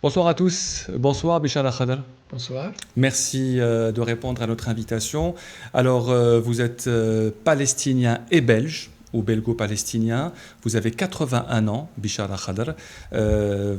Bonsoir à tous, bonsoir Bichara Khadr. Bonsoir. Merci de répondre à notre invitation. Alors, vous êtes palestinien et belge, ou belgo-palestinien. Vous avez 81 ans, Bichara Khadr.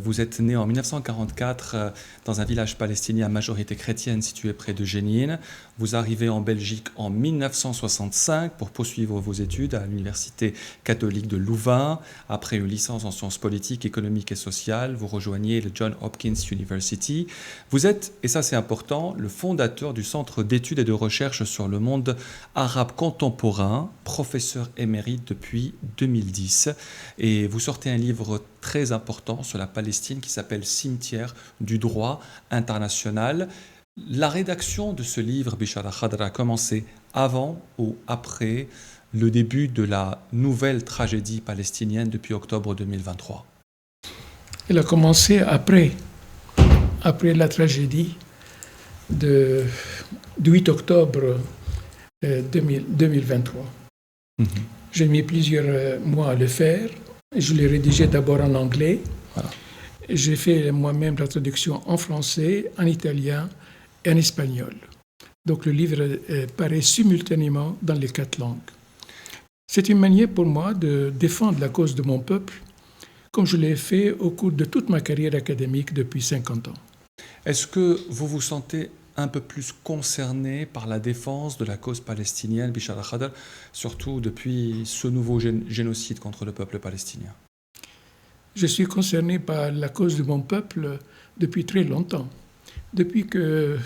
Vous êtes né en 1944 dans un village palestinien à majorité chrétienne situé près de Jénine. Vous arrivez en Belgique en 1965 pour poursuivre vos études à l'Université catholique de Louvain. Après une licence en sciences politiques, économiques et sociales, vous rejoignez le Johns Hopkins University. Vous êtes, et ça c'est important, le fondateur du Centre d'études et de recherche sur le monde arabe contemporain, professeur émérite depuis 2010. Et vous sortez un livre très important sur la Palestine qui s'appelle Cimetière du droit international. La rédaction de ce livre, Bichara Khadr, a commencé avant ou après le début de la nouvelle tragédie palestinienne depuis octobre 2023? Elle a commencé après la tragédie du 8 octobre 2023. J'ai mis plusieurs mois à le faire. Je l'ai rédigé d'abord en anglais. Voilà. J'ai fait moi-même la traduction en français, en italien et en espagnol. Donc le livre paraît simultanément dans les 4 langues. C'est une manière pour moi de défendre la cause de mon peuple, comme je l'ai fait au cours de toute ma carrière académique depuis 50 ans. Est-ce que vous vous sentez un peu plus concerné par la défense de la cause palestinienne, Bichara Khadr, surtout depuis ce nouveau génocide contre le peuple palestinien? Je suis concerné par la cause de mon peuple depuis très longtemps. Depuis que,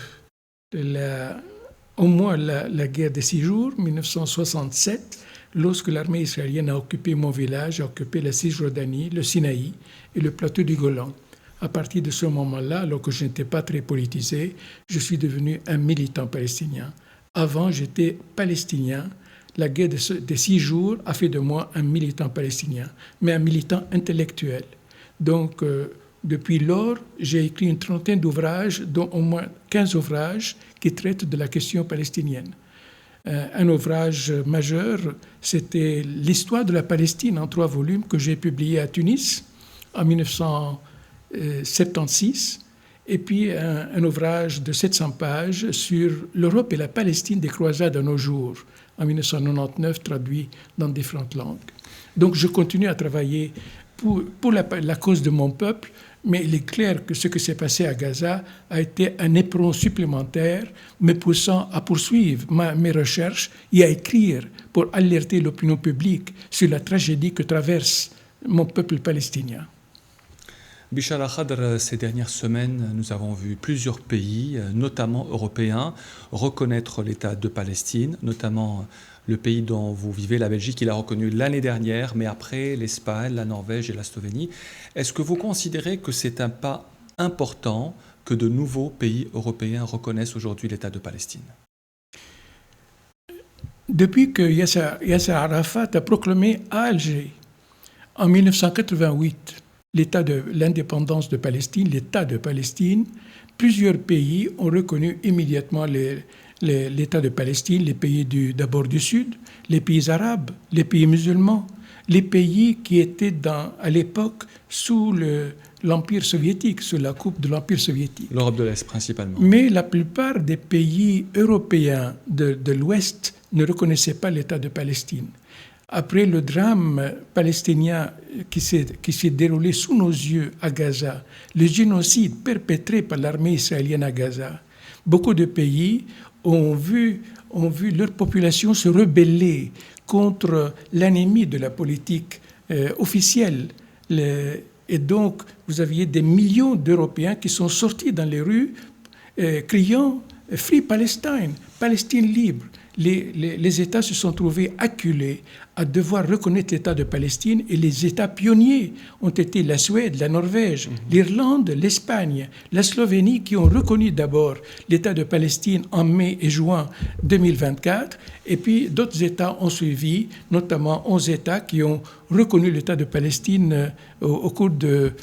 au moins la guerre des 6 jours, 1967, lorsque l'armée israélienne a occupé mon village, a occupé la Cisjordanie, le Sinaï et le plateau du Golan. À partir de ce moment-là, alors que je n'étais pas très politisé, je suis devenu un militant palestinien. Avant, j'étais palestinien. La guerre des 6 jours a fait de moi un militant palestinien, mais un militant intellectuel. Donc, depuis lors, j'ai écrit une trentaine d'ouvrages, dont au moins 15 ouvrages qui traitent de la question palestinienne. Un ouvrage majeur, c'était l'histoire de la Palestine en 3 volumes que j'ai publié à Tunis en 1976, et puis un ouvrage de 700 pages sur l'Europe et la Palestine des croisades à nos jours, en 1999, traduit dans différentes langues. Donc je continue à travailler pour la cause de mon peuple, mais il est clair que ce qui s'est passé à Gaza a été un éperon supplémentaire me poussant à poursuivre mes recherches et à écrire pour alerter l'opinion publique sur la tragédie que traverse mon peuple palestinien. Bichara Khadr, ces dernières semaines, nous avons vu plusieurs pays, notamment européens, reconnaître l'État de Palestine, notamment le pays dont vous vivez, la Belgique, il l'a reconnu l'année dernière, mais après l'Espagne, la Norvège et la Slovénie. Est-ce que vous considérez que c'est un pas important que de nouveaux pays européens reconnaissent aujourd'hui l'État de Palestine? Depuis que Yasser Arafat a proclamé à Alger, en 1988, l'indépendance de Palestine, l'État de Palestine, plusieurs pays ont reconnu immédiatement l'État de Palestine, les pays d'abord du Sud, les pays arabes, les pays musulmans, les pays qui étaient à l'époque sous l'Empire soviétique, sous la coupe de l'Empire soviétique. L'Europe de l'Est principalement. Mais la plupart des pays européens de l'Ouest ne reconnaissaient pas l'État de Palestine. Après le drame palestinien qui s'est déroulé sous nos yeux à Gaza, le génocide perpétré par l'armée israélienne à Gaza, beaucoup de pays ont vu leur population se rebeller contre l'ennemi de la politique officielle. Et donc, vous aviez des millions d'Européens qui sont sortis dans les rues criant « Free Palestine », Palestine libre. Les États se sont trouvés acculés à devoir reconnaître l'État de Palestine, et les États pionniers ont été la Suède, la Norvège, l'Irlande, l'Espagne, la Slovénie, qui ont reconnu d'abord l'État de Palestine en mai et juin 2024, et puis d'autres États ont suivi, notamment 11 États qui ont reconnu l'État de Palestine au cours du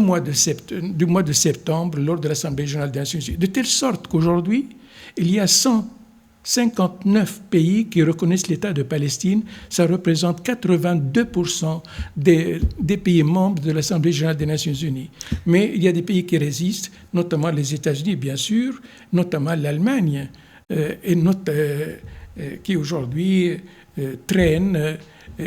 mois de septembre lors de l'Assemblée générale des Nations Unies. De telle sorte qu'aujourd'hui, il y a 100 59 pays qui reconnaissent l'État de Palestine. Ça représente 82% des pays membres de l'Assemblée générale des Nations unies. Mais il y a des pays qui résistent, notamment les États-Unis, bien sûr, notamment l'Allemagne, qui aujourd'hui traîne,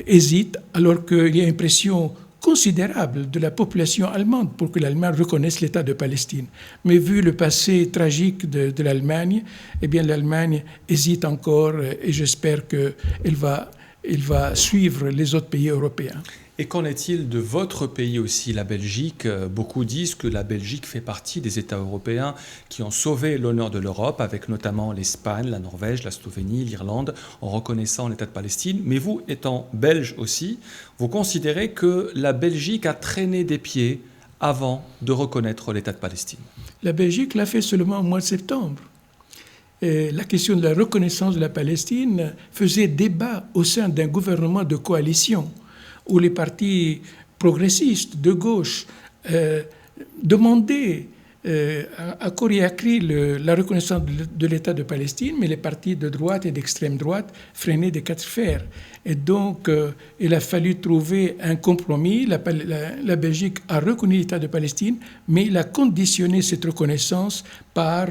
hésite, alors qu'il y a une pression considérable de la population allemande pour que l'Allemagne reconnaisse l'État de Palestine. Mais vu le passé tragique de l'Allemagne, eh bien l'Allemagne hésite encore et j'espère qu'elle va suivre les autres pays européens. Et qu'en est-il de votre pays aussi, la Belgique? Beaucoup disent que la Belgique fait partie des États européens qui ont sauvé l'honneur de l'Europe, avec notamment l'Espagne, la Norvège, la Slovénie, l'Irlande, en reconnaissant l'État de Palestine. Mais vous, étant belge aussi, vous considérez que la Belgique a traîné des pieds avant de reconnaître l'État de Palestine? La Belgique l'a fait seulement au mois de septembre. Et la question de la reconnaissance de la Palestine faisait débat au sein d'un gouvernement de coalition, où les partis progressistes de gauche demandaient à corps et à cri la reconnaissance de l'État de Palestine, mais les partis de droite et d'extrême droite freinaient des quatre fers. Et donc, il a fallu trouver un compromis. La Belgique a reconnu l'État de Palestine, mais il a conditionné cette reconnaissance par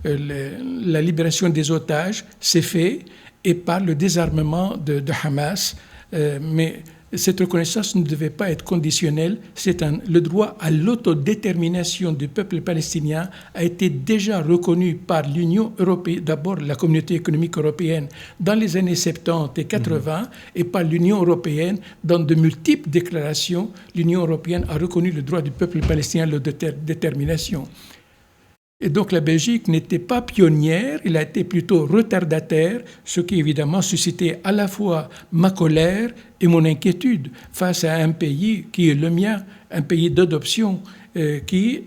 la libération des otages, c'est fait, et par le désarmement de Hamas. Mais cette reconnaissance ne devait pas être conditionnelle. Le droit à l'autodétermination du peuple palestinien a été déjà reconnu par l'Union européenne, d'abord la Communauté économique européenne dans les années 70 et 80, et par l'Union européenne dans de multiples déclarations. L'Union européenne a reconnu le droit du peuple palestinien à l'autodétermination. Et donc la Belgique n'était pas pionnière, elle a été plutôt retardataire, ce qui évidemment suscitait à la fois ma colère et mon inquiétude face à un pays qui est le mien, un pays d'adoption, qui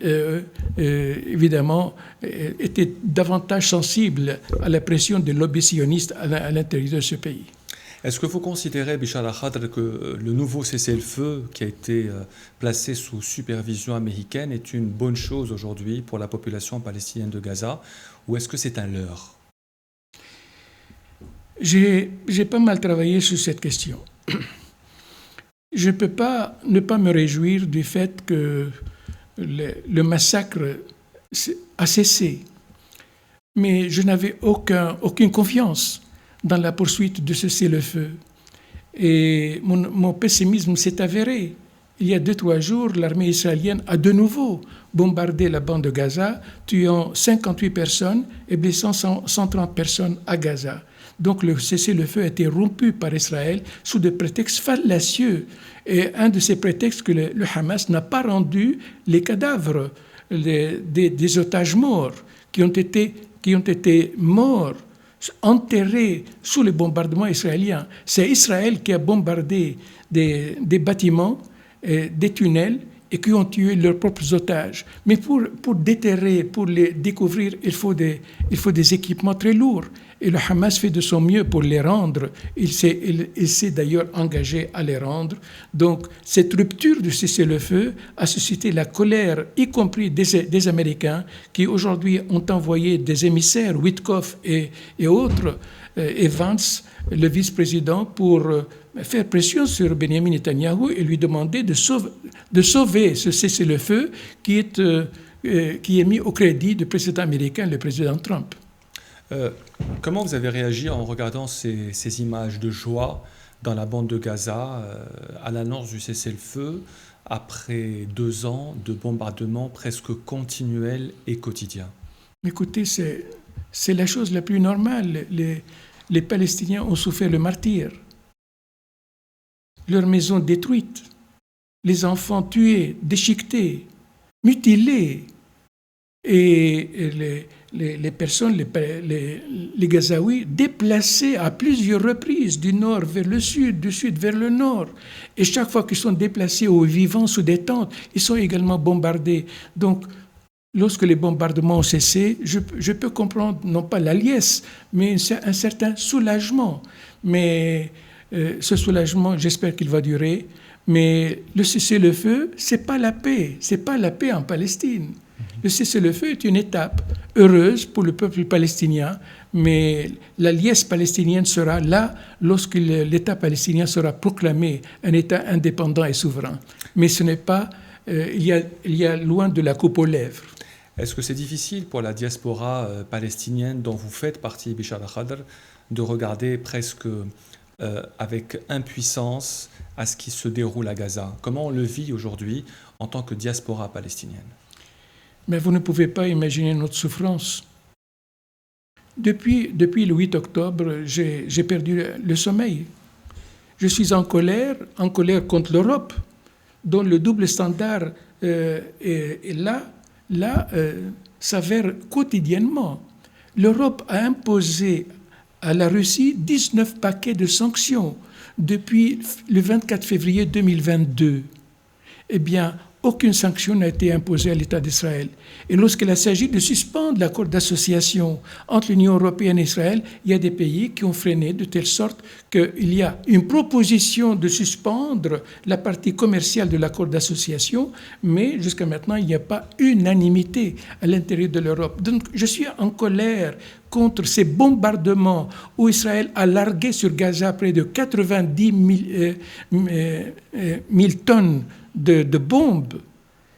évidemment était davantage sensible à la pression des lobbies sionistes à l'intérieur de ce pays. Est-ce que vous considérez, Bichar al-Khadr, que le nouveau cessez-le-feu qui a été placé sous supervision américaine est une bonne chose aujourd'hui pour la population palestinienne de Gaza, ou est-ce que c'est un leurre? J'ai pas mal travaillé sur cette question. Je ne peux pas ne pas me réjouir du fait que le massacre a cessé, mais je n'avais aucune confiance dans la poursuite de ce cessez-le-feu. Et mon pessimisme s'est avéré. Il y a 2-3 jours, l'armée israélienne a de nouveau bombardé la bande de Gaza, tuant 58 personnes et blessant 130 personnes à Gaza. Donc le cessez-le-feu a été rompu par Israël sous des prétextes fallacieux. Et un de ces prétextes que le Hamas n'a pas rendu les cadavres des otages morts qui ont été morts, enterrés sous les bombardements israéliens. C'est Israël qui a bombardé des bâtiments, des tunnels, et qui ont tué leurs propres otages. Mais pour déterrer, pour les découvrir, il faut des équipements très lourds. Et le Hamas fait de son mieux pour les rendre. Il s'est d'ailleurs engagé à les rendre. Donc, cette rupture du cessez-le-feu a suscité la colère, y compris des Américains, qui aujourd'hui ont envoyé des émissaires, Witkoff et autres, et Vance, le vice-président, pour faire pression sur Benjamin Netanyahou et lui demander de sauver ce cessez-le-feu qui est mis au crédit du président américain, le président Trump. Comment vous avez réagi en regardant ces images de joie dans la bande de Gaza à l'annonce du cessez-le-feu après 2 ans de bombardements presque continuels et quotidiens? Écoutez, c'est la chose la plus normale. Les Palestiniens ont souffert le martyre. Leurs maisons détruites, les enfants tués, déchiquetés, mutilés. Et les personnes, les Gazaouis, déplacés à plusieurs reprises du nord vers le sud, du sud vers le nord. Et chaque fois qu'ils sont déplacés aux vivants sous des tentes, ils sont également bombardés. Donc, lorsque les bombardements ont cessé, je peux comprendre, non pas la liesse, mais un certain soulagement. Mais ce soulagement, j'espère qu'il va durer. Mais le cessez-le-feu, c'est pas la paix. C'est pas la paix en Palestine. Le cessez-le-feu est une étape heureuse pour le peuple palestinien, mais la liesse palestinienne sera là lorsque l'État palestinien sera proclamé un État indépendant et souverain. Mais ce n'est pas... il y a loin de la coupe aux lèvres. Est-ce que c'est difficile pour la diaspora palestinienne dont vous faites partie, Bichar al-Khadr, de regarder presque avec impuissance à ce qui se déroule à Gaza? Comment on le vit aujourd'hui en tant que diaspora palestinienne? Mais vous ne pouvez pas imaginer notre souffrance. Depuis le 8 octobre, j'ai perdu le sommeil. Je suis en colère contre l'Europe, dont le double standard est là s'avère quotidiennement. L'Europe a imposé à la Russie 19 paquets de sanctions depuis le 24 février 2022. Eh bien, aucune sanction n'a été imposée à l'État d'Israël. Et lorsqu'il s'agit de suspendre l'accord d'association entre l'Union européenne et Israël, il y a des pays qui ont freiné de telle sorte qu'il y a une proposition de suspendre la partie commerciale de l'accord d'association, mais jusqu'à maintenant, il n'y a pas unanimité à l'intérieur de l'Europe. Donc, je suis en colère contre ces bombardements où Israël a largué sur Gaza près de 90 000 tonnes de bombes.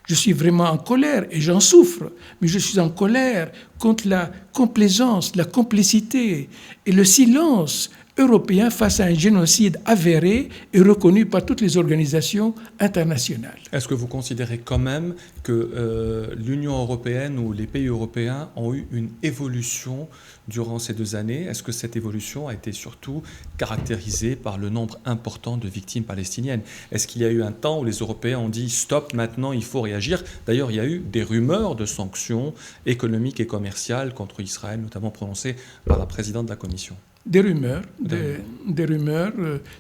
Je suis vraiment en colère et j'en souffre, mais je suis en colère contre la complaisance, la complicité et le silence européen face à un génocide avéré et reconnu par toutes les organisations internationales. Est-ce que vous considérez quand même que l'Union européenne ou les pays européens ont eu une évolution durant ces 2 années? Est-ce que cette évolution a été surtout caractérisée par le nombre important de victimes palestiniennes? Est-ce qu'il y a eu un temps où les Européens ont dit « stop, maintenant il faut réagir » D'ailleurs, il y a eu des rumeurs de sanctions économiques et commerciales contre Israël, notamment prononcées par la présidente de la Commission. Des rumeurs.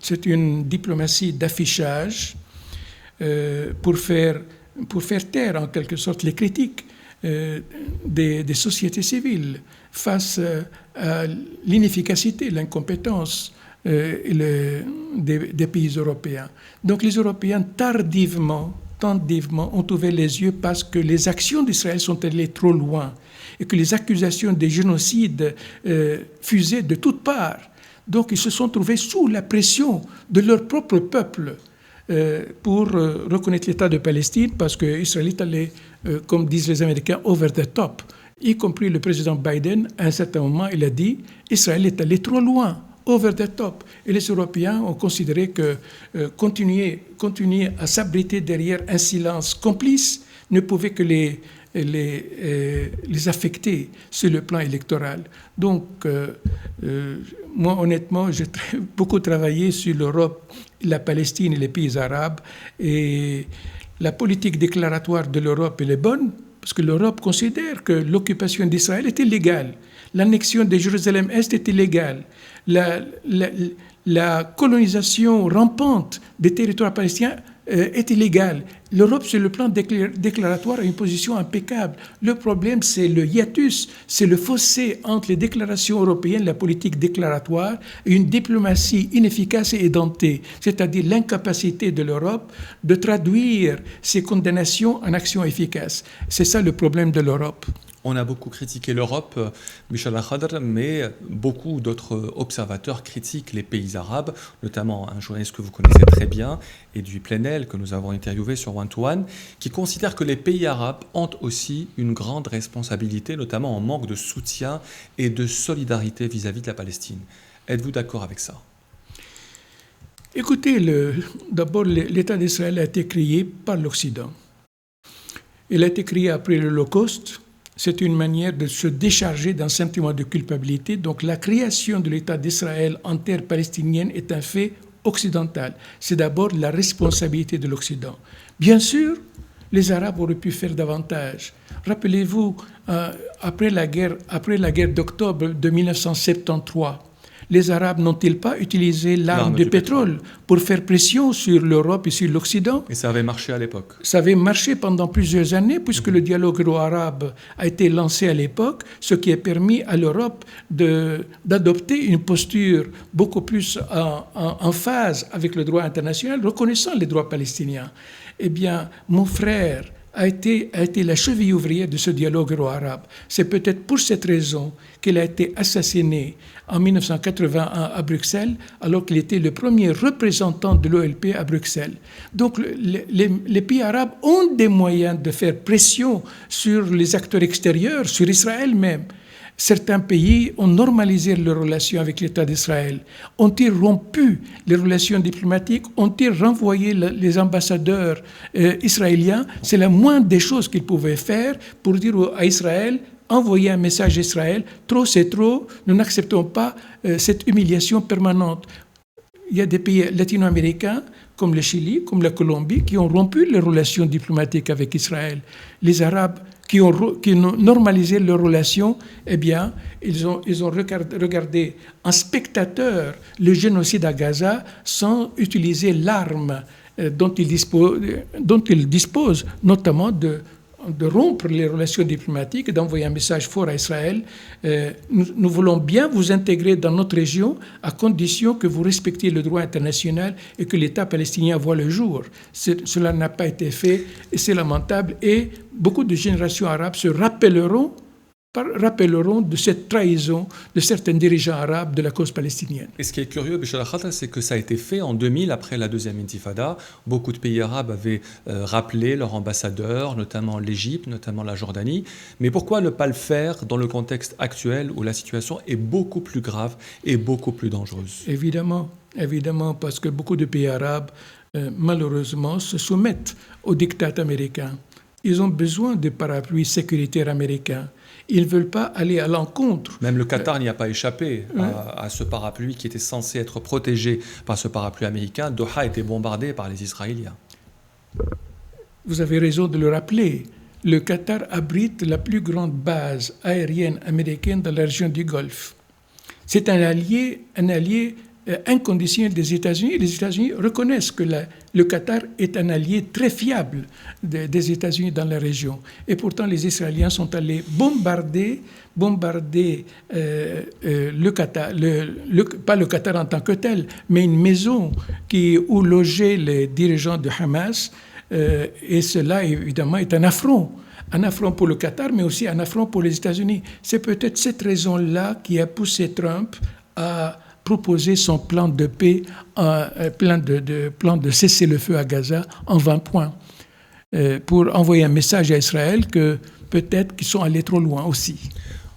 C'est une diplomatie d'affichage pour faire taire en quelque sorte les critiques des sociétés civiles face à l'inefficacité, l'incompétence des pays européens. Donc les Européens tardivement ont ouvert les yeux parce que les actions d'Israël sont allées trop loin et que les accusations de génocide fusaient de toutes parts. Donc ils se sont trouvés sous la pression de leur propre peuple pour reconnaître l'État de Palestine parce qu'Israël est allé, comme disent les Américains, over the top. Y compris le président Biden, à un certain moment, il a dit « Israël est allé trop loin ». Over the top. Et les Européens ont considéré que continuer à s'abriter derrière un silence complice ne pouvait que les affecter sur le plan électoral. Donc, moi, honnêtement, j'ai beaucoup travaillé sur l'Europe, la Palestine et les pays arabes. Et la politique déclaratoire de l'Europe, elle est bonne, parce que l'Europe considère que l'occupation d'Israël est illégale. L'annexion de Jérusalem-Est est illégale. La colonisation rampante des territoires palestiniens est illégale. L'Europe, sur le plan déclaratoire, a une position impeccable. Le problème, c'est le hiatus, c'est le fossé entre les déclarations européennes, la politique déclaratoire, et une diplomatie inefficace et édentée, c'est-à-dire l'incapacité de l'Europe de traduire ses condamnations en actions efficaces. C'est ça le problème de l'Europe. On a beaucoup critiqué l'Europe, Bichar al-Khadr, mais beaucoup d'autres observateurs critiquent les pays arabes, notamment un journaliste que vous connaissez très bien, Edoui Plenel, que nous avons interviewé sur One to One, qui considère que les pays arabes ont aussi une grande responsabilité, notamment en manque de soutien et de solidarité vis-à-vis de la Palestine. Êtes-vous d'accord avec ça? Écoutez, d'abord, l'État d'Israël a été créé par l'Occident. Il a été créé après l'Holocauste. C'est une manière de se décharger d'un sentiment de culpabilité. Donc la création de l'État d'Israël en terre palestinienne est un fait occidental. C'est d'abord la responsabilité de l'Occident. Bien sûr, les Arabes auraient pu faire davantage. Rappelez-vous, après la guerre d'octobre de 1973, les Arabes n'ont-ils pas utilisé l'arme de pétrole pour faire pression sur l'Europe et sur l'Occident? Et ça avait marché à l'époque. Ça avait marché pendant plusieurs années, puisque le dialogue euro-arabe a été lancé à l'époque, ce qui a permis à l'Europe d'adopter une posture beaucoup plus en phase avec le droit international, reconnaissant les droits palestiniens. Eh bien, mon frère a été la cheville ouvrière de ce dialogue euro-arabe. C'est peut-être pour cette raison qu'il a été assassiné en 1981 à Bruxelles, alors qu'il était le premier représentant de l'OLP à Bruxelles. Donc les pays arabes ont des moyens de faire pression sur les acteurs extérieurs, sur Israël même. Certains pays ont normalisé leurs relations avec l'État d'Israël, ont-ils rompu les relations diplomatiques, ont-ils renvoyé les ambassadeurs israéliens. C'est la moindre des choses qu'ils pouvaient faire pour dire à Israël, envoyer un message à Israël, trop c'est trop, nous n'acceptons pas cette humiliation permanente. Il y a des pays latino-américains, comme le Chili, comme la Colombie, qui ont rompu les relations diplomatiques avec Israël. Les Arabes qui ont normalisé leurs relations, eh bien, ils ont regardé en spectateur le génocide à Gaza sans utiliser l'arme dont ils disposent, notamment de rompre les relations diplomatiques et d'envoyer un message fort à Israël. Nous voulons bien vous intégrer dans notre région à condition que vous respectiez le droit international et que l'État palestinien voit le jour. Cela n'a pas été fait et c'est lamentable. Et beaucoup de générations arabes se rappelleront de cette trahison de certains dirigeants arabes de la cause palestinienne. Et ce qui est curieux, Bichara Khater, c'est que ça a été fait en 2000, après la deuxième intifada. Beaucoup de pays arabes avaient rappelé leurs ambassadeurs, notamment l'Égypte, notamment la Jordanie. Mais pourquoi ne pas le faire dans le contexte actuel où la situation est beaucoup plus grave et beaucoup plus dangereuse? Évidemment, parce que beaucoup de pays arabes, malheureusement, se soumettent au diktat américain. Ils ont besoin de parapluies sécuritaires américains. Ils ne veulent pas aller à l'encontre. Même le Qatar n'y a pas échappé à ce parapluie qui était censé être protégé par ce parapluie américain. Doha a été bombardé par les Israéliens. Vous avez raison de le rappeler. Le Qatar abrite la plus grande base aérienne américaine dans la région du Golfe. C'est un allié inconditionnel des États-Unis. Les États-Unis reconnaissent que le Qatar est un allié très fiable des États-Unis dans la région. Et pourtant, les Israéliens sont allés bombarder le Qatar, pas le Qatar en tant que tel, mais une maison où logeaient les dirigeants de Hamas. Et cela, évidemment, est un affront pour le Qatar, mais aussi un affront pour les États-Unis. C'est peut-être cette raison-là qui a poussé Trump à proposer son plan de paix, plan de cessez-le-feu à Gaza en 20 points, pour envoyer un message à Israël que peut-être qu'ils sont allés trop loin aussi.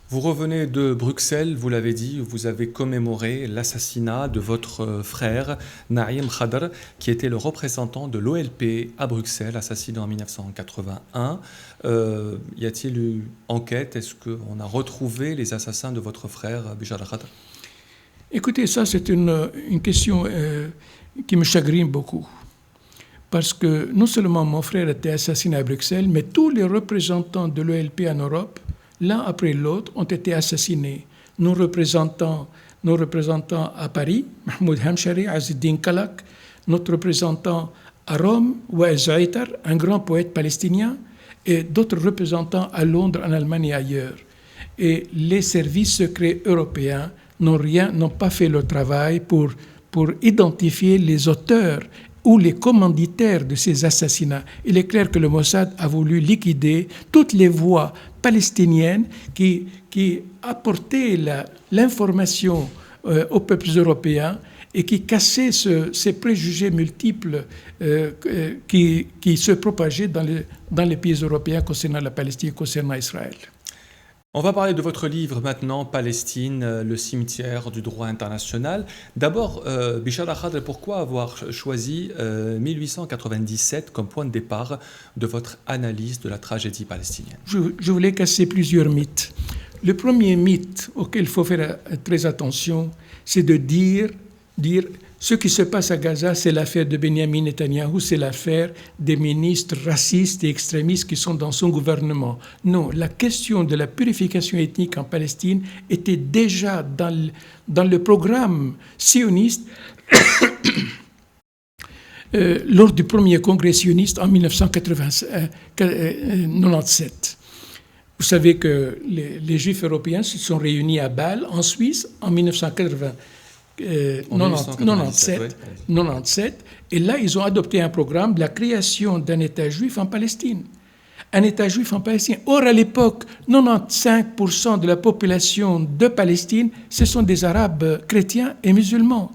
Vous revenez de Bruxelles, vous l'avez dit, vous avez commémoré l'assassinat de votre frère, Naïm Khadr, qui était le représentant de l'OLP à Bruxelles, assassiné en 1981. Y a-t-il eu enquête? Est-ce qu'on a retrouvé les assassins de votre frère, Bichara Khater? Écoutez, ça c'est une question qui me chagrine beaucoup. Parce que non seulement mon frère a été assassiné à Bruxelles, mais tous les représentants de l'OLP en Europe, l'un après l'autre, ont été assassinés. Nos représentants à Paris, Mahmoud Hamshari, Azzeddine Kalak, notre représentant à Rome, Wael Zaitar, un grand poète palestinien, et d'autres représentants à Londres, en Allemagne et ailleurs. Et les services secrets européens n'ont pas fait leur travail pour identifier les auteurs ou les commanditaires de ces assassinats. Il est clair que le Mossad a voulu liquider toutes les voix palestiniennes qui apportaient l'information aux peuples européens et qui cassaient ces préjugés multiples qui se propageaient dans les pays européens concernant la Palestine, concernant Israël. On va parler de votre livre maintenant, Palestine, le cimetière du droit international. D'abord, Bichara Khader, pourquoi avoir choisi 1897 comme point de départ de votre analyse de la tragédie palestinienne? Je voulais casser plusieurs mythes. Le premier mythe auquel il faut faire très attention, c'est de dire ce qui se passe à Gaza, c'est l'affaire de Benjamin Netanyahou, c'est l'affaire des ministres racistes et extrémistes qui sont dans son gouvernement. Non, la question de la purification ethnique en Palestine était déjà dans le programme sioniste lors du premier congrès sioniste en 1997. Vous savez que les Juifs européens se sont réunis à Bâle, en Suisse, en 1997, et là ils ont adopté un programme de la création d'un État juif en Palestine. un État juif en Palestine. Or, à l'époque, 95% de la population de Palestine, ce sont des Arabes chrétiens et musulmans.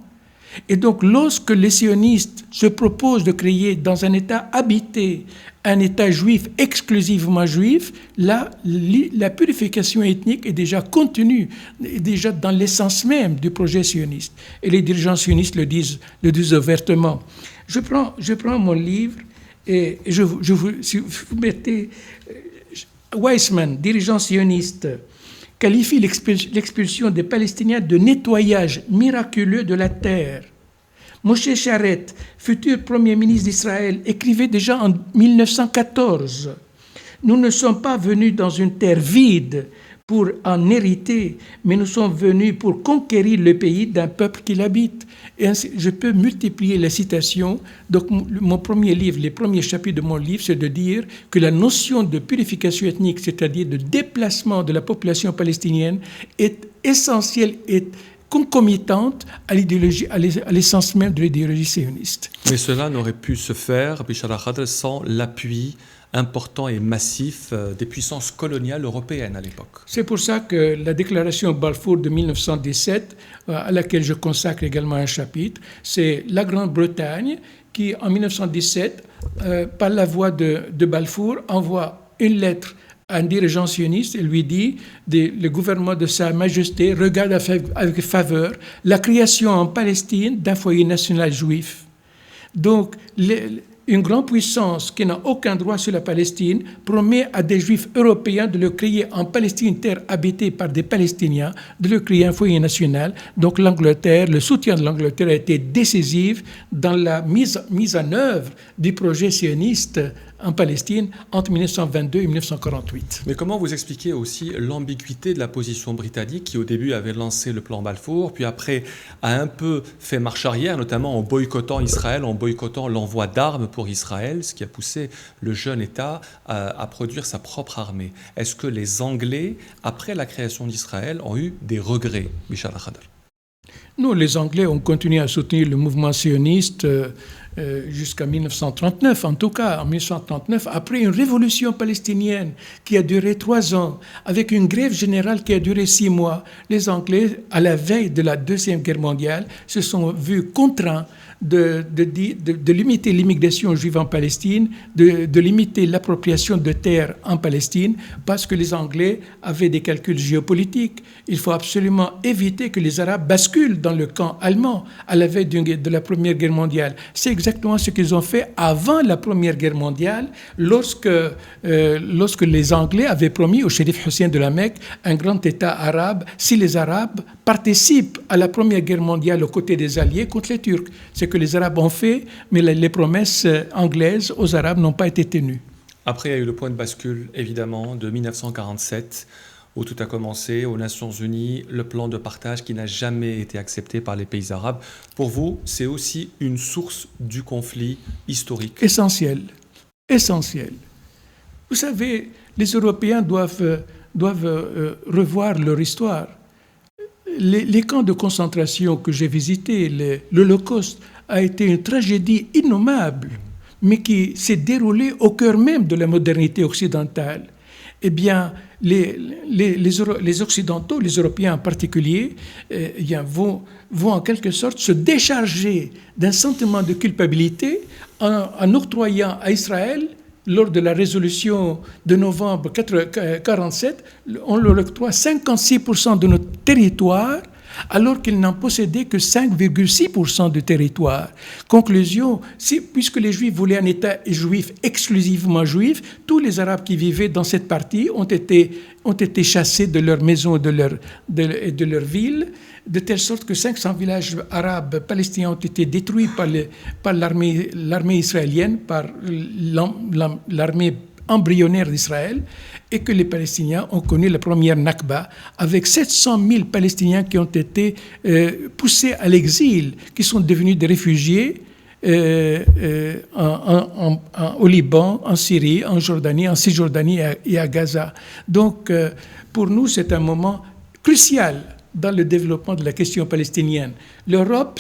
Et donc, lorsque les sionistes se proposent de créer dans un État habité un État juif exclusivement juif, là, la purification ethnique est déjà contenue, est déjà dans l'essence même du projet sioniste. Et les dirigeants sionistes le disent ouvertement. Je prends mon livre et si vous mettez Weizmann, dirigeant sioniste, qualifie l'expulsion des Palestiniens de nettoyage miraculeux de la terre. Moshe Sharet, futur Premier ministre d'Israël, écrivait déjà en 1914 « Nous ne sommes pas venus dans une terre vide pour en hériter, mais nous sommes venus pour conquérir le pays d'un peuple qui l'habite. » Et ainsi, je peux multiplier les citations. Donc, mon premier livre, les premiers chapitres de mon livre, c'est de dire que la notion de purification ethnique, c'est-à-dire de déplacement de la population palestinienne, est essentielle et concomitante à l'idéologie, à l'essence même de l'idéologie sioniste. Mais cela n'aurait pu se faire, Bishar al-Khadr, sans l'appui important et massif des puissances coloniales européennes à l'époque. C'est pour ça que la déclaration Balfour de 1917, à laquelle je consacre également un chapitre, c'est la Grande-Bretagne qui, en 1917, par la voix de Balfour, envoie une lettre à un dirigeant sioniste et lui dit le gouvernement de Sa Majesté regarde avec faveur la création en Palestine d'un foyer national juif. Donc, une grande puissance qui n'a aucun droit sur la Palestine promet à des Juifs européens de le créer en Palestine, terre habitée par des Palestiniens, de le créer un foyer national. Donc l'Angleterre, le soutien de l'Angleterre a été décisif dans la mise en œuvre du projet sioniste en Palestine entre 1922 et 1948. Mais comment vous expliquez aussi l'ambiguïté de la position britannique qui au début avait lancé le plan Balfour, puis après a un peu fait marche arrière, notamment en boycottant Israël, en boycottant l'envoi d'armes pour Israël, ce qui a poussé le jeune État à produire sa propre armée. Est-ce que les Anglais, après la création d'Israël, ont eu des regrets, Bishar al-Khadr? Non, les Anglais ont continué à soutenir le mouvement sioniste jusqu'à 1939. En tout cas, en 1939, après une révolution palestinienne qui a duré 3 ans, avec une grève générale qui a duré 6 mois, les Anglais, à la veille de la Deuxième Guerre mondiale, se sont vus contraints de limiter l'immigration juive en Palestine, de limiter l'appropriation de terres en Palestine, parce que les Anglais avaient des calculs géopolitiques. Il faut absolument éviter que les Arabes basculent dans le camp allemand à la veille de la Première Guerre mondiale. C'est exactement ce qu'ils ont fait avant la Première Guerre mondiale, lorsque les Anglais avaient promis au shérif Hussein de la Mecque un grand État arabe si les Arabes participent à la Première Guerre mondiale aux côtés des Alliés contre les Turcs. C'est que les Arabes ont fait, mais les promesses anglaises aux Arabes n'ont pas été tenues. Après, il y a eu le point de bascule, évidemment, de 1947, où tout a commencé, aux Nations Unies, le plan de partage qui n'a jamais été accepté par les pays arabes. Pour vous, c'est aussi une source du conflit historique. Essentiel. Vous savez, les Européens doivent revoir leur histoire. Les camps de concentration que j'ai visités, l'Holocauste, a été une tragédie innommable, mais qui s'est déroulée au cœur même de la modernité occidentale. Eh bien, les Occidentaux, les Européens en particulier, vont en quelque sorte se décharger d'un sentiment de culpabilité en octroyant à Israël, lors de la résolution de novembre 1947, on leur octroie 56% de notre territoire, alors qu'ils n'en possédaient que 5,6% de territoire. Conclusion, puisque les Juifs voulaient un État juif exclusivement juif, tous les Arabes qui vivaient dans cette partie ont été chassés de leurs maisons et de leurs villes, de telle sorte que 500 villages arabes palestiniens ont été détruits par l'armée israélienne, par l'armée embryonnaire d'Israël, et que les Palestiniens ont connu la première Nakba, avec 700 000 Palestiniens qui ont été poussés à l'exil, qui sont devenus des réfugiés au Liban, en Syrie, en Jordanie, en Cisjordanie et à Gaza. Donc, pour nous, c'est un moment crucial dans le développement de la question palestinienne. L'Europe,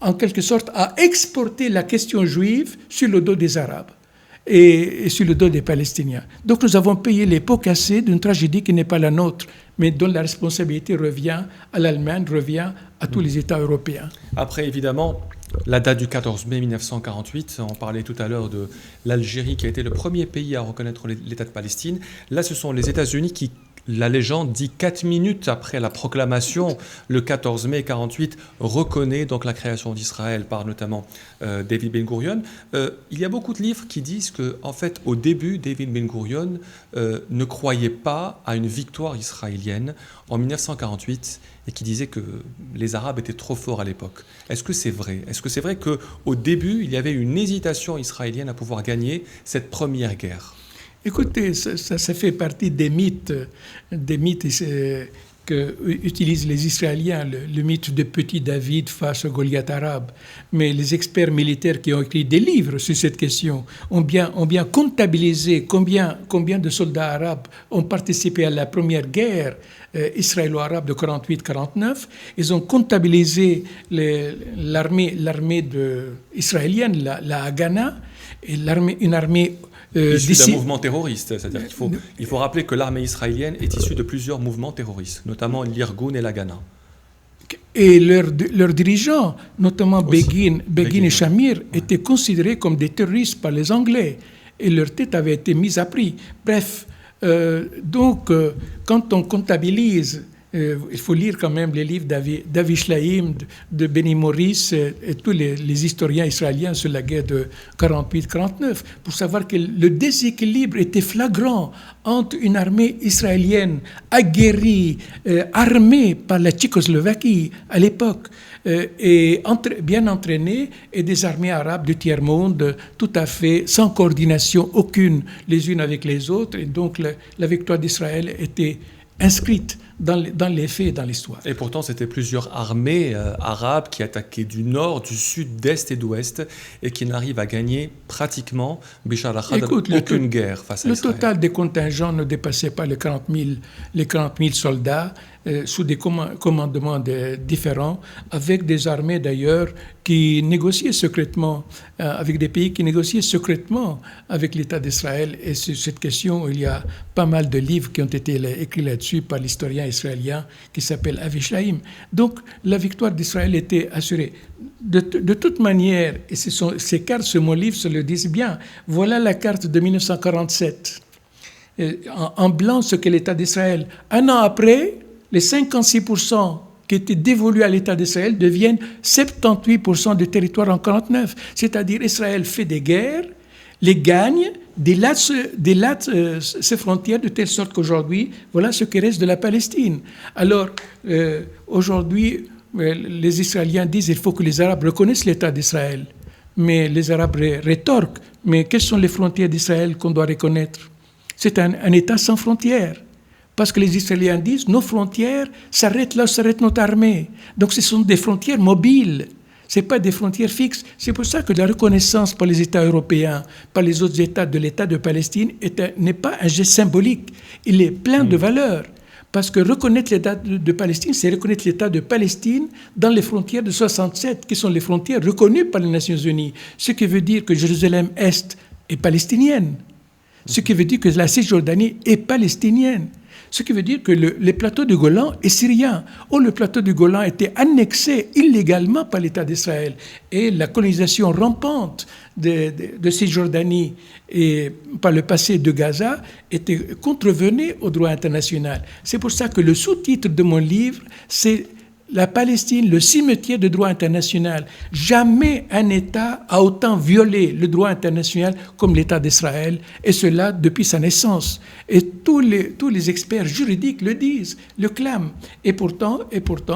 en quelque sorte, a exporté la question juive sur le dos des Arabes. et sur le dos des Palestiniens. Donc nous avons payé les pots cassés d'une tragédie qui n'est pas la nôtre, mais dont la responsabilité revient à l'Allemagne, revient à tous les États européens. Après, évidemment, la date du 14 mai 1948, on parlait tout à l'heure de l'Algérie qui a été le premier pays à reconnaître l'État de Palestine. Là, ce sont les États-Unis qui, la légende dit, 4 minutes après la proclamation, le 14 mai 1948, reconnaît donc la création d'Israël par notamment David Ben Gurion. Il y a beaucoup de livres qui disent que, en fait, au début, David Ben Gurion ne croyait pas à une victoire israélienne en 1948 et qui disait que les Arabes étaient trop forts à l'époque. Est-ce que c'est vrai? Est-ce que c'est vrai qu'au début, il y avait une hésitation israélienne à pouvoir gagner cette première guerre? Écoutez, ça fait partie des mythes que utilisent les Israéliens, le mythe de petit David face au Goliath arabe. Mais les experts militaires qui ont écrit des livres sur cette question ont bien comptabilisé combien de soldats arabes ont participé à la première guerre israélo-arabe de 48-49. Ils ont comptabilisé l'armée israélienne, la Haganah, et une armée issue d'un mouvement terroriste. C'est-à-dire qu'il faut rappeler que l'armée israélienne est issue de plusieurs mouvements terroristes, notamment l'Irgun et l'Haganah. Et leurs dirigeants, notamment Begin et Shamir, étaient considérés comme des terroristes par les Anglais. Et leur tête avait été mise à prix. Bref, donc, quand on comptabilise, il faut lire quand même les livres d'Avi Shlaim, de Benny Morris et tous les historiens israéliens sur la guerre de 48-49 pour savoir que le déséquilibre était flagrant entre une armée israélienne aguerrie, armée par la Tchécoslovaquie à l'époque, et bien entraînée, et des armées arabes du tiers-monde tout à fait sans coordination aucune les unes avec les autres. Et donc la victoire d'Israël était inscrite dans les faits, dans l'histoire. Et pourtant, c'était plusieurs armées arabes qui attaquaient du nord, du sud, d'est et d'ouest, et qui n'arrivent à gagner pratiquement, Bishar al-Khadr, aucune guerre face à Israël. Le total des contingents ne dépassait pas les 40 000 soldats, sous des commandements différents, avec des armées d'ailleurs qui négociaient secrètement, avec des pays qui négociaient secrètement avec l'État d'Israël. Et sur cette question, il y a pas mal de livres qui ont été écrits là-dessus par l'historien israélien qui s'appelle Avi Shlaim. Donc la victoire d'Israël était assurée. De toute manière, et ces cartes sur mon livre se le disent bien, voilà la carte de 1947. En blanc, ce qu'est l'État d'Israël. Un an après, les 56% qui étaient dévolus à l'État d'Israël deviennent 78% du territoire en 1949. C'est-à-dire Israël fait des guerres, les gagne, dilate ses frontières de telle sorte qu'aujourd'hui, voilà ce qui reste de la Palestine. Alors, aujourd'hui, les Israéliens disent qu'il faut que les Arabes reconnaissent l'État d'Israël. Mais les Arabes rétorquent, mais quelles sont les frontières d'Israël qu'on doit reconnaître? C'est un État sans frontières. Parce que les Israéliens disent, nos frontières s'arrêtent là où s'arrête notre armée. Donc ce sont des frontières mobiles, ce n'est pas des frontières fixes. C'est pour ça que la reconnaissance par les États européens, par les autres États de l'État de Palestine, n'est pas un geste symbolique. Il est plein de valeurs. Parce que reconnaître l'État de Palestine, c'est reconnaître l'État de Palestine dans les frontières de 67, qui sont les frontières reconnues par les Nations Unies. Ce qui veut dire que Jérusalem-Est est palestinienne. Ce qui veut dire que la Cisjordanie est palestinienne. Ce qui veut dire que le plateau du Golan est syrien. Or, le plateau du Golan était annexé illégalement par l'État d'Israël. Et la colonisation rampante de Cisjordanie et par le passé de Gaza était contrevenue au droit international. C'est pour ça que le sous-titre de mon livre, c'est la Palestine, le cimetière du droit international. Jamais un État a autant violé le droit international comme l'État d'Israël, et cela depuis sa naissance. Et tous les experts juridiques le disent, le clament. Et pourtant,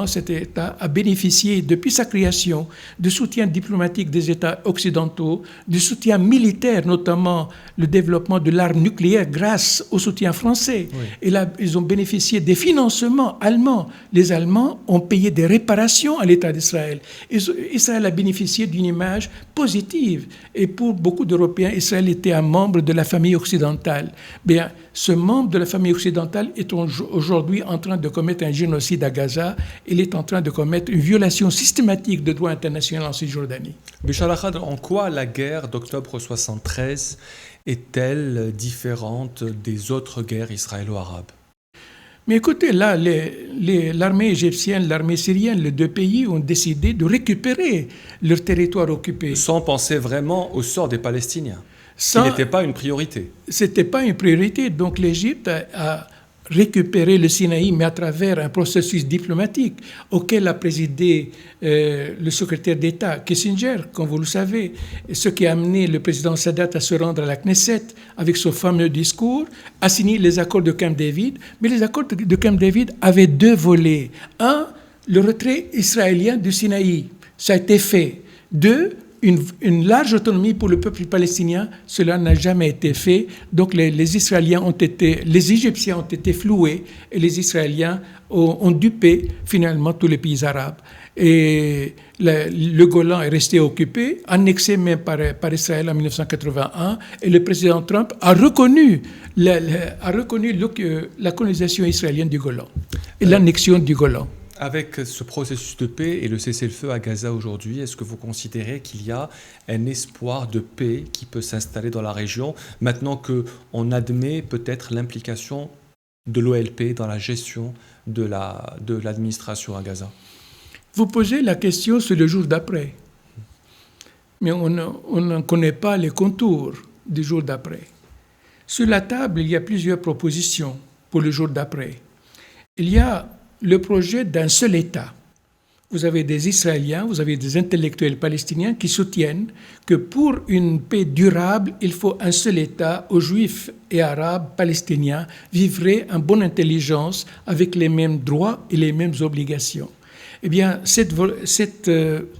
cet État a bénéficié, depuis sa création, de soutien diplomatique des États occidentaux, de soutien militaire, notamment le développement de l'arme nucléaire grâce au soutien français. Oui. Et là, ils ont bénéficié des financements allemands. Les Allemands ont payé des réparations à l'État d'Israël. Israël a bénéficié d'une image positive. Et pour beaucoup d'Européens, Israël était un membre de la famille occidentale. Bien, ce membre de la famille occidentale est aujourd'hui en train de commettre un génocide à Gaza. Il est en train de commettre une violation systématique de droit international en Cisjordanie. Bishar al-Khadr, en quoi la guerre d'octobre 73 est-elle différente des autres guerres israélo-arabes? Mais écoutez, là, l'armée égyptienne, l'armée syrienne, les deux pays ont décidé de récupérer leur territoire occupé. Sans penser vraiment au sort des Palestiniens, qui Ce n'était pas une priorité. n'était pas une priorité. Donc l'Égypte a récupéré le Sinaï, mais à travers un processus diplomatique auquel a présidé le secrétaire d'État Kissinger, comme vous le savez, ce qui a amené le président Sadat à se rendre à la Knesset avec son fameux discours, a signé les accords de Camp David. Mais les accords de Camp David avaient deux volets. Un, le retrait israélien du Sinaï. Ça a été fait. Deux, une large autonomie pour le peuple palestinien, cela n'a jamais été fait. Donc les Égyptiens ont été floués et les Israéliens ont dupé finalement tous les pays arabes. Et le Golan est resté occupé, annexé même par Israël en 1981, et le président Trump a reconnu la colonisation israélienne du Golan et l'annexion du Golan. Avec ce processus de paix et le cessez-le-feu à Gaza aujourd'hui, est-ce que vous considérez qu'il y a un espoir de paix qui peut s'installer dans la région, maintenant qu'on admet peut-être l'implication de l'OLP dans la gestion de l'administration à Gaza? Vous posez la question sur le jour d'après, mais on ne connaît pas les contours du jour d'après. Sur la table, il y a plusieurs propositions pour le jour d'après. Il y a le projet d'un seul État. Vous avez des Israéliens, vous avez des intellectuels palestiniens qui soutiennent que pour une paix durable, il faut un seul État où Juifs et Arabes palestiniens vivraient en bonne intelligence avec les mêmes droits et les mêmes obligations. Eh bien, cette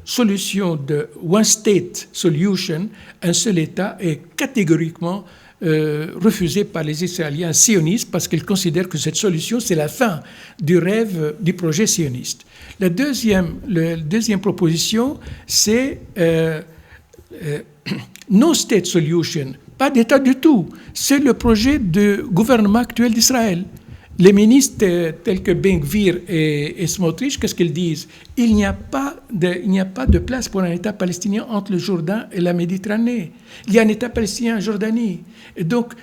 solution de One State Solution, un seul État, est catégoriquement refusée par les Israéliens sionistes parce qu'ils considèrent que cette solution, c'est la fin du rêve du projet sioniste. La deuxième proposition, c'est No State Solution, pas d'État du tout. C'est le projet du gouvernement actuel d'Israël. Les ministres tels que Ben-Gvir et Smotrich, qu'est-ce qu'ils disent? Il n'y a pas de place pour un État palestinien entre le Jourdain et la Méditerranée. Il y a un État palestinien en Jordanie. Et donc,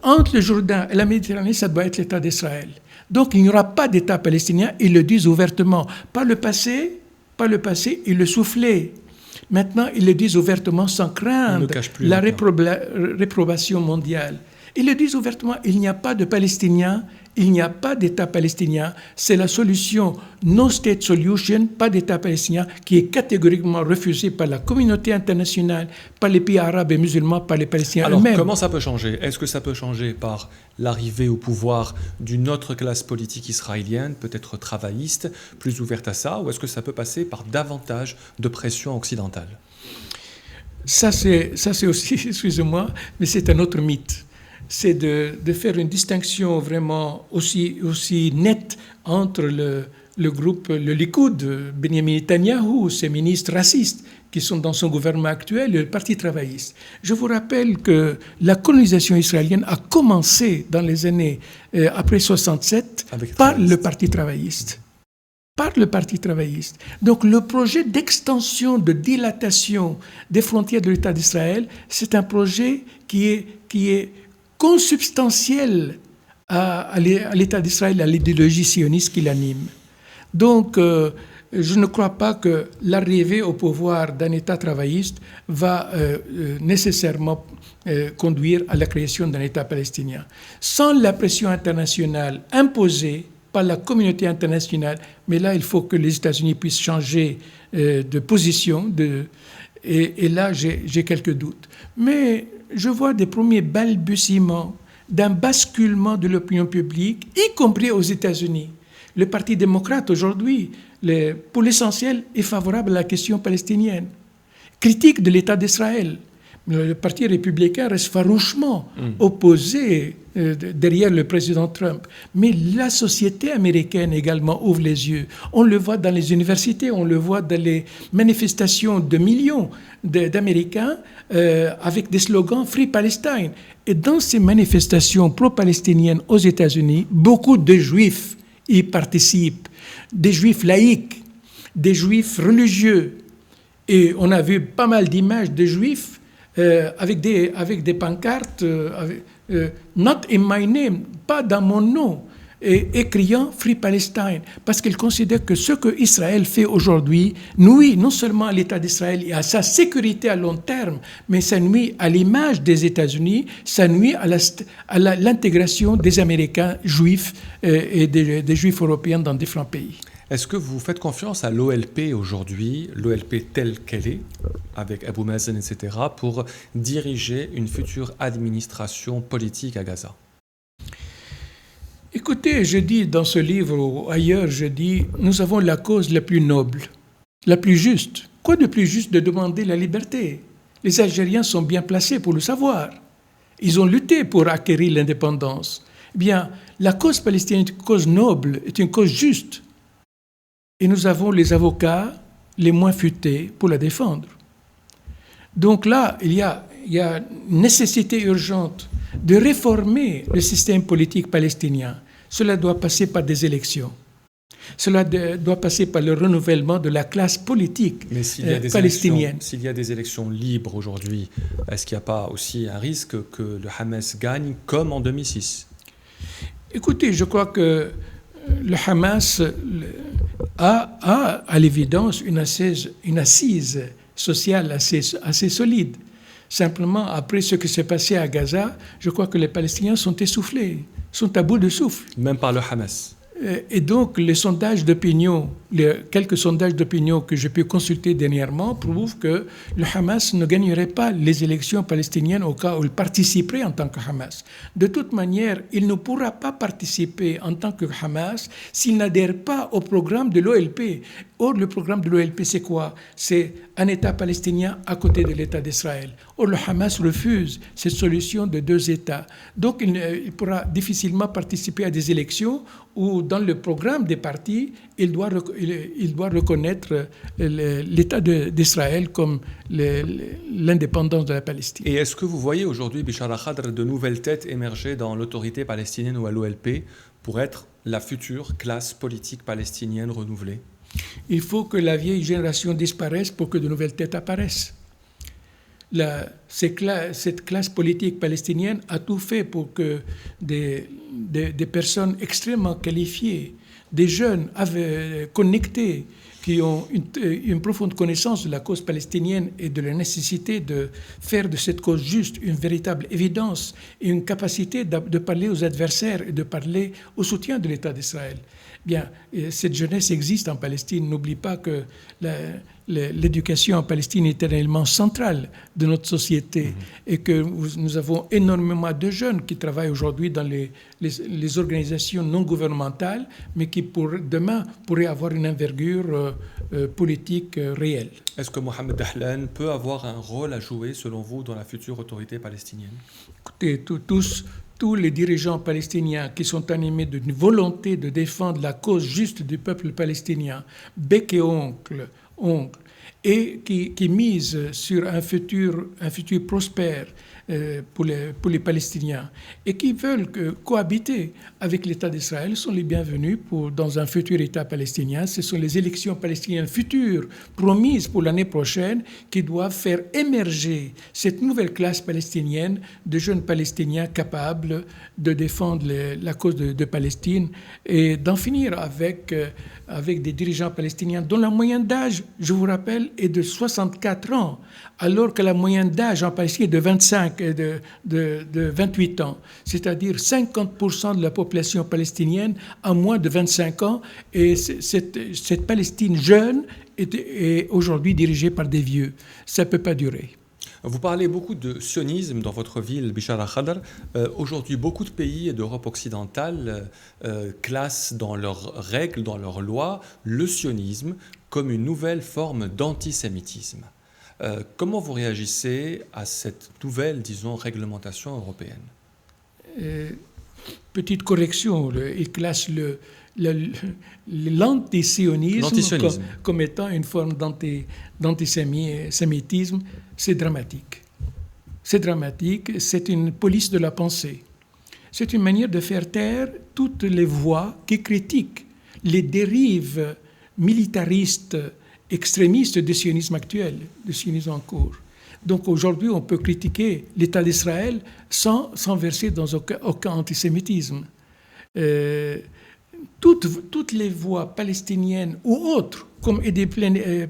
entre le Jourdain et la Méditerranée, ça doit être l'État d'Israël. Donc, il n'y aura pas d'État palestinien, ils le disent ouvertement. Par le passé, ils le soufflaient. Maintenant, ils le disent ouvertement sans craindre la réprobation mondiale. Ils le disent ouvertement, il n'y a pas de Palestiniens, il n'y a pas d'État palestinien. C'est la solution No State Solution, pas d'État palestinien, qui est catégoriquement refusée par la communauté internationale, par les pays arabes et musulmans, par les Palestiniens eux-mêmes. Alors, comment ça peut changer? Est-ce que ça peut changer par l'arrivée au pouvoir d'une autre classe politique israélienne, peut-être travailliste, plus ouverte à ça, ou est-ce que ça peut passer par davantage de pression occidentale? Ça, c'est aussi, excusez-moi, mais c'est un autre mythe. C'est de faire une distinction vraiment aussi nette entre le groupe, le Likoud, Benjamin Netanyahou, ses ministres racistes qui sont dans son gouvernement actuel, et le Parti travailliste. Je vous rappelle que la colonisation israélienne a commencé dans les années après 1967 par le Parti travailliste. Par le Parti travailliste. Donc le projet d'extension, de dilatation des frontières de l'État d'Israël, c'est un projet qui est consubstantiel à l'État d'Israël, à l'idéologie sioniste qui l'anime. Donc, je ne crois pas que l'arrivée au pouvoir d'un État travailliste va nécessairement conduire à la création d'un État palestinien. Sans la pression internationale imposée par la communauté internationale, mais là, il faut que les États-Unis puissent changer de position, et là, j'ai quelques doutes. Mais je vois des premiers balbutiements d'un basculement de l'opinion publique, y compris aux États-Unis. Le Parti démocrate, aujourd'hui, pour l'essentiel, est favorable à la question palestinienne, critique de l'État d'Israël. Le Parti républicain reste farouchement opposé derrière le président Trump. Mais la société américaine également ouvre les yeux. On le voit dans les universités, on le voit dans les manifestations de millions d'Américains avec des slogans Free Palestine. Et dans ces manifestations pro-palestiniennes aux États-Unis, beaucoup de Juifs y participent, des Juifs laïcs, des Juifs religieux. Et on a vu pas mal d'images de Juifs avec des pancartes, not in my name, pas dans mon nom, et criant Free Palestine, parce qu'ils considèrent que ce que Israël fait aujourd'hui nuit non seulement à l'État d'Israël et à sa sécurité à long terme, mais ça nuit à l'image des États-Unis, ça nuit à l'intégration des Américains juifs et des Juifs européens dans différents pays. Est-ce que vous faites confiance à l'OLP aujourd'hui, l'OLP telle qu'elle est, avec Abou Mazen, etc., pour diriger une future administration politique à Gaza? Écoutez, je dis dans ce livre ou ailleurs, je dis, nous avons la cause la plus noble, la plus juste. Quoi de plus juste de demander la liberté? Les Algériens sont bien placés pour le savoir. Ils ont lutté pour acquérir l'indépendance. Eh bien, la cause palestinienne est une cause noble, est une cause juste. Et nous avons les avocats les moins futés pour la défendre. Donc là, il y a une nécessité urgente de réformer le système politique palestinien. Cela doit passer par des élections. Cela doit passer par le renouvellement de la classe politique palestinienne. S'il y a des élections libres aujourd'hui, est-ce qu'il n'y a pas aussi un risque que le Hamas gagne comme en 2006? Écoutez, je crois que le Hamas a à l'évidence une assise sociale assez solide. Simplement, après ce qui s'est passé à Gaza, je crois que les Palestiniens sont essoufflés, sont à bout de souffle. Même par le Hamas. Et donc, les sondages d'opinion, quelques sondages d'opinion que j'ai pu consulter dernièrement prouvent que le Hamas ne gagnerait pas les élections palestiniennes au cas où il participerait en tant que Hamas. De toute manière, il ne pourra pas participer en tant que Hamas s'il n'adhère pas au programme de l'OLP. Or, le programme de l'OLP, c'est quoi? C'est un État palestinien à côté de l'État d'Israël. Or, le Hamas refuse cette solution de deux États. Donc, il pourra difficilement participer à des élections où, dans le programme des partis, il doit reconnaître l'État d'Israël comme l'indépendance de la Palestine. Et est-ce que vous voyez aujourd'hui, Bichara Khadr, de nouvelles têtes émerger dans l'autorité palestinienne ou à l'OLP pour être la future classe politique palestinienne renouvelée? Il faut que la vieille génération disparaisse pour que de nouvelles têtes apparaissent. Cette classe politique palestinienne a tout fait pour que des personnes extrêmement qualifiées, des jeunes connectés, qui ont une profonde connaissance de la cause palestinienne et de la nécessité de faire de cette cause juste une véritable évidence et une capacité de parler aux adversaires et de parler au soutien de l'État d'Israël. Bien, cette jeunesse existe en Palestine. N'oublie pas que l'éducation en Palestine est également centrale de notre société et que nous avons énormément de jeunes qui travaillent aujourd'hui dans les organisations non gouvernementales, mais qui demain pourraient avoir une envergure politique réelle. Est-ce que Mohamed Dahlan peut avoir un rôle à jouer, selon vous, dans la future autorité palestinienne? Écoutez, tous les dirigeants palestiniens qui sont animés d'une volonté de défendre la cause juste du peuple palestinien, bec et ongle, et qui misent sur un futur prospère pour les Palestiniens et qui veulent cohabiter avec l'État d'Israël sont les bienvenus dans un futur État palestinien. Ce sont les élections palestiniennes futures promises pour l'année prochaine qui doivent faire émerger cette nouvelle classe palestinienne de jeunes Palestiniens capables de défendre la cause de Palestine et d'en finir avec des dirigeants palestiniens dont la moyenne d'âge, je vous rappelle, est de 64 ans, alors que la moyenne d'âge en Palestine est de 25 et de 28 ans. C'est-à-dire 50% de la population palestinienne a moins de 25 ans et cette Palestine jeune est aujourd'hui dirigée par des vieux. Ça ne peut pas durer. Vous parlez beaucoup de sionisme dans votre ville, Bichara Khadr. Aujourd'hui, beaucoup de pays d'Europe occidentale classent dans leurs règles, dans leurs lois, le sionisme comme une nouvelle forme d'antisémitisme. Comment vous réagissez à cette nouvelle, disons, réglementation européenne? Petite correction, il classe l'antisionisme comme étant une forme d'antisémitisme. C'est dramatique. C'est dramatique, c'est une police de la pensée. C'est une manière de faire taire toutes les voix qui critiquent les dérives militaristes, extrémistes du sionisme actuel, du sionisme en cours. Donc aujourd'hui, on peut critiquer l'État d'Israël sans verser dans aucun antisémitisme. Toutes les voix palestiniennes ou autres, comme Eddie Plenel,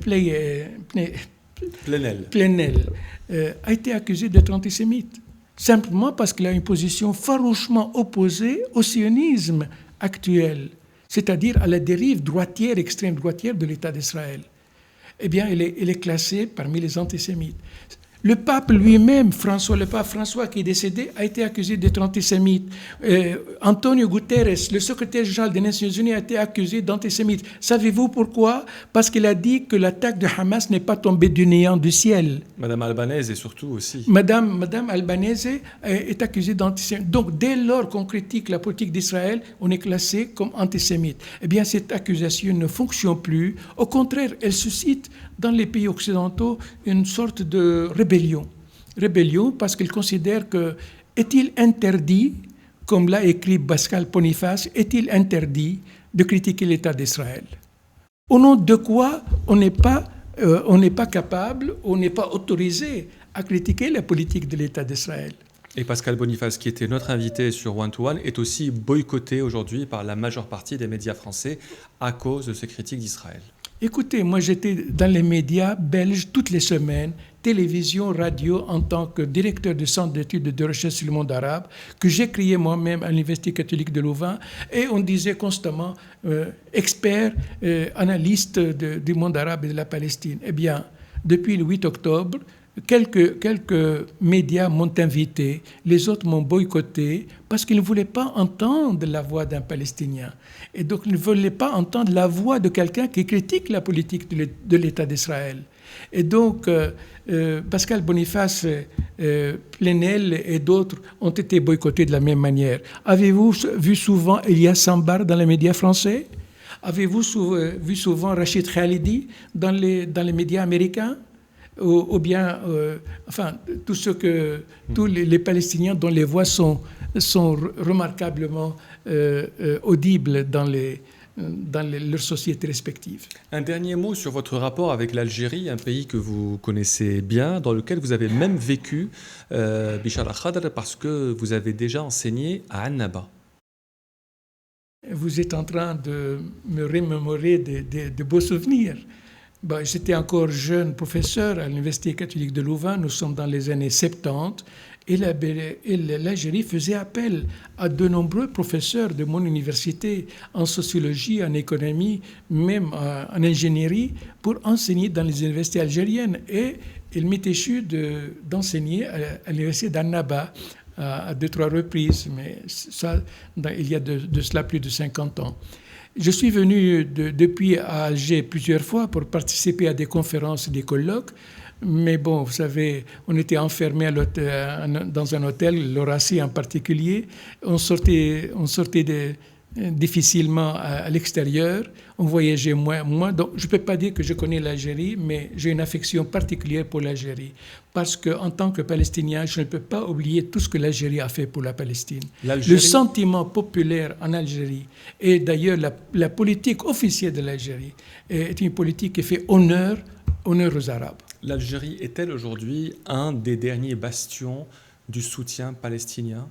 a été accusé d'être antisémite, simplement parce qu'il a une position farouchement opposée au sionisme actuel, c'est-à-dire à la dérive droitière, extrême droitière de l'État d'Israël. Eh bien, il est classé parmi les antisémites. Le pape lui-même, le pape François qui est décédé, a été accusé d'être antisémite. Antonio Guterres, le secrétaire général des Nations Unies, a été accusé d'antisémite. Savez-vous pourquoi? Parce qu'il a dit que l'attaque de Hamas n'est pas tombée du néant du ciel. Madame Albanese, surtout aussi. Madame Albanese est accusée d'antisémitisme. Donc, dès lors qu'on critique la politique d'Israël, on est classé comme antisémite. Eh bien, cette accusation ne fonctionne plus. Au contraire, elle suscite dans les pays occidentaux une sorte de rébellion. Rébellion parce qu'ils considèrent que, est-il interdit, comme l'a écrit Pascal Boniface, est-il interdit de critiquer l'État d'Israël? Au nom de quoi on n'est pas capable, on n'est pas autorisé à critiquer la politique de l'État d'Israël. Et Pascal Boniface, qui était notre invité sur One to One, est aussi boycotté aujourd'hui par la majeure partie des médias français à cause de ces critiques d'Israël. Écoutez, moi j'étais dans les médias belges toutes les semaines, télévision, radio, en tant que directeur du centre d'études et de recherche sur le monde arabe, que j'ai créé moi-même à l'Université catholique de Louvain, et on disait constamment expert, analyste du monde arabe et de la Palestine. Eh bien, depuis le 8 octobre, quelques médias m'ont invité, les autres m'ont boycotté parce qu'ils ne voulaient pas entendre la voix d'un Palestinien. Et donc, ils ne voulaient pas entendre la voix de quelqu'un qui critique la politique de l'État d'Israël. Et donc, Pascal Boniface, Plenel et d'autres ont été boycottés de la même manière. Avez-vous vu souvent Elias Sambar dans les médias français? Avez-vous vu souvent Rachid Khalidi dans les médias américains? Ou bien, tous les Palestiniens dont les voix sont remarquablement audibles dans leurs sociétés respectives. Un dernier mot sur votre rapport avec l'Algérie, un pays que vous connaissez bien, dans lequel vous avez même vécu, Bichar al-Khadr, parce que vous avez déjà enseigné à Annaba. Vous êtes en train de me remémorer de beaux souvenirs. J'étais encore jeune professeur à l'Université catholique de Louvain, nous sommes dans les années 70, et l'Algérie faisait appel à de nombreux professeurs de mon université en sociologie, en économie, même en ingénierie, pour enseigner dans les universités algériennes. Et il m'est échu d'enseigner à l'université d'Annaba à 2-3 reprises, mais ça, il y a de cela plus de 50 ans. Je suis venu depuis à Alger plusieurs fois pour participer à des conférences, des colloques, mais bon, vous savez, on était enfermés dans un hôtel, l'Horacie en particulier. On sortait difficilement à l'extérieur, on voyageait moins. Donc, je ne peux pas dire que je connais l'Algérie, mais j'ai une affection particulière pour l'Algérie. Parce qu'en tant que Palestinien, je ne peux pas oublier tout ce que l'Algérie a fait pour la Palestine. Le sentiment populaire en Algérie, et d'ailleurs la politique officielle de l'Algérie, est une politique qui fait honneur aux Arabes. L'Algérie est-elle aujourd'hui un des derniers bastions du soutien palestinien?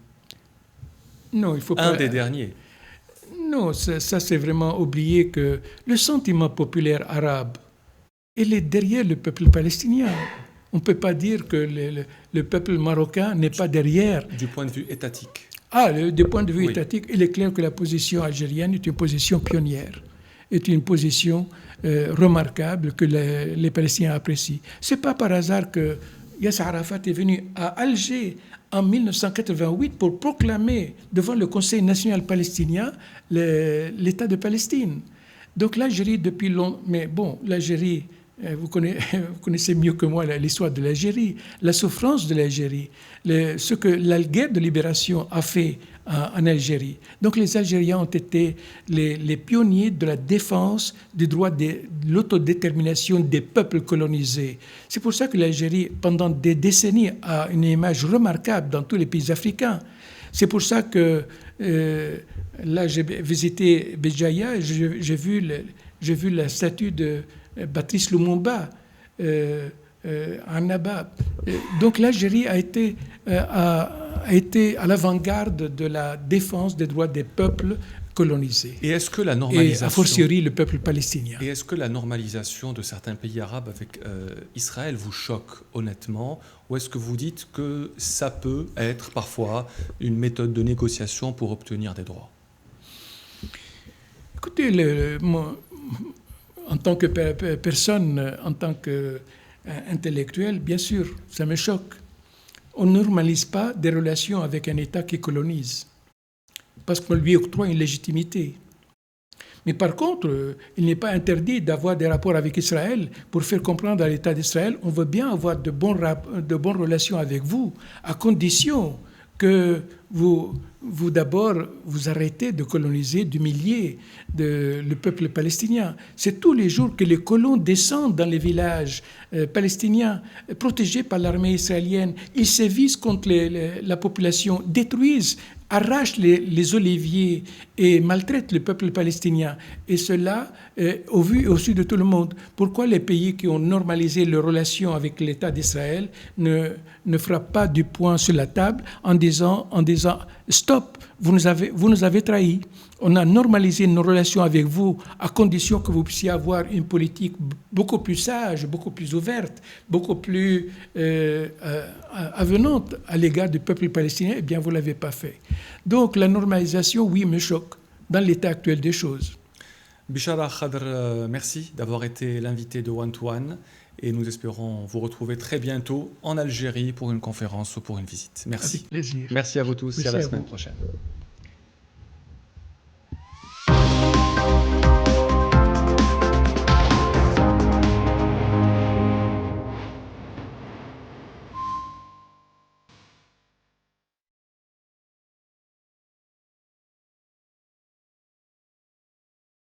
Non, il faut pas... Un des derniers. Non, ça c'est vraiment oublier que le sentiment populaire arabe, il est derrière le peuple palestinien. On ne peut pas dire que le peuple marocain n'est pas derrière. Du point de vue étatique. Du point de vue étatique, il est clair que la position algérienne est une position pionnière, est une position remarquable que les Palestiniens apprécient. Ce n'est pas par hasard que Yasser Arafat est venu à Alger en 1988 pour proclamer devant le Conseil national palestinien l'État de Palestine. Donc l'Algérie depuis longtemps... Mais bon, l'Algérie, vous connaissez mieux que moi l'histoire de l'Algérie, la souffrance de l'Algérie, ce que la guerre de libération a fait en Algérie. Donc les Algériens ont été les pionniers de la défense du droit de l'autodétermination des peuples colonisés. C'est pour ça que l'Algérie, pendant des décennies, a une image remarquable dans tous les pays africains. C'est pour ça que là, j'ai visité Béjaïa et j'ai vu la statue de Patrice Lumumba Annaba. Donc l'Algérie a été à l'avant-garde de la défense des droits des peuples colonisés. Et est-ce que la Et normalisation... a fortiori le peuple palestinien. Et est-ce que la normalisation de certains pays arabes avec Israël vous choque honnêtement, ou est-ce que vous dites que ça peut être parfois une méthode de négociation pour obtenir des droits? Écoutez, en tant que personne, en tant qu'intellectuel, bien sûr, ça me choque. On ne normalise pas des relations avec un État qui colonise, parce qu'on lui octroie une légitimité. Mais par contre, il n'est pas interdit d'avoir des rapports avec Israël pour faire comprendre à l'État d'Israël, on veut bien avoir de bonnes relations avec vous, à condition que vous d'abord, vous arrêtez de coloniser, d'humilier le peuple palestinien. C'est tous les jours que les colons descendent dans les villages palestiniens, protégés par l'armée israélienne. Ils sévissent contre la population, détruisent, arrachent les oliviers et maltraitent le peuple palestinien. Et cela, au vu et au su de tout le monde. Pourquoi les pays qui ont normalisé leurs relations avec l'État d'Israël ne frappent pas du poing sur la table en disant stop, vous nous avez trahis. On a normalisé nos relations avec vous à condition que vous puissiez avoir une politique beaucoup plus sage, beaucoup plus ouverte, beaucoup plus avenante à l'égard du peuple palestinien. Eh bien, vous ne l'avez pas fait. Donc, la normalisation, oui, me choque dans l'état actuel des choses. Bichara Khadr, merci d'avoir été l'invité de One to One et nous espérons vous retrouver très bientôt en Algérie pour une conférence ou pour une visite. Merci. Avec plaisir. Merci à vous tous et à la semaine prochaine.